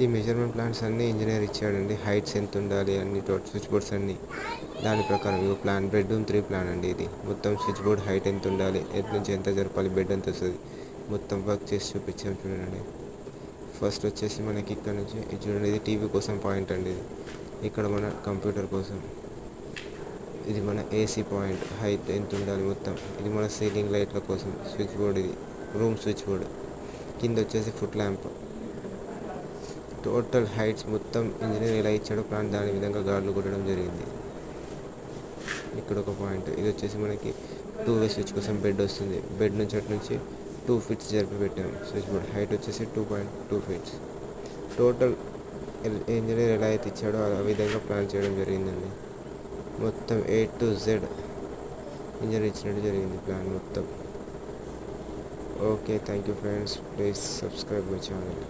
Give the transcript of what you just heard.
ఈ measurement plans అన్నీ engineer ఇచ్చాడండి. హైట్స్ ఎంత ఉండాలి అన్ని స్విచ్ బోర్డ్స్ అన్నీ దాని ప్రకారం ఇవి ప్లాన్. బెడ్రూమ్ 3 ప్లాన్ అండి ఇది. మొత్తం స్విచ్ బోర్డ్ హైట్ ఎంత ఉండాలి, ఎటు నుంచి ఎంత జరపాలి, బెడ్ ఎంత వస్తుంది, మొత్తం వర్క్ చేసి చూపించాం చూడండి. ఫస్ట్ వచ్చేసి మనకి ఇక్కడ నుంచి ఇది చూడండి, ఇది టీవీ కోసం పాయింట్ అండి. ఇది ఇక్కడ మన కంప్యూటర్ కోసం, ఇది మన ఏసీ పాయింట్, హైట్ ఎంత ఉండాలి మొత్తం. ఇది మన సీలింగ్ లైట్ల కోసం స్విచ్ బోర్డ్, ఇది రూమ్ స్విచ్ బోర్డ్. కింద వచ్చేసి ఫుట్ ల్యాంప్. టోటల్ హైట్స్ మొత్తం ఇంజనీర్ ఎలా ఇచ్చాడో ప్లాన్ దాని విధంగా గార్డులు కొట్టడం జరిగింది. ఇక్కడ ఒక పాయింట్. ఇది వచ్చేసి మనకి 2 వే స్విచ్ కోసం బెడ్ వస్తుంది. బెడ్ నుంచి అటు నుంచి 2 ఫీట్స్ జరిపి పెట్టాము. స్విచ్ బోర్డ్ హైట్ వచ్చేసి 2.2 ఫీట్స్. టోటల్ ఇంజనీర్ ఎలా అయితే ఇచ్చాడో ఆ విధంగా ప్లాన్ చేయడం జరిగిందండి. మొత్తం A to Z ఇంజనీర్ ఇచ్చినట్టు జరిగింది ప్లాన్ మొత్తం. Okay, thank you friends. Please subscribe my channel.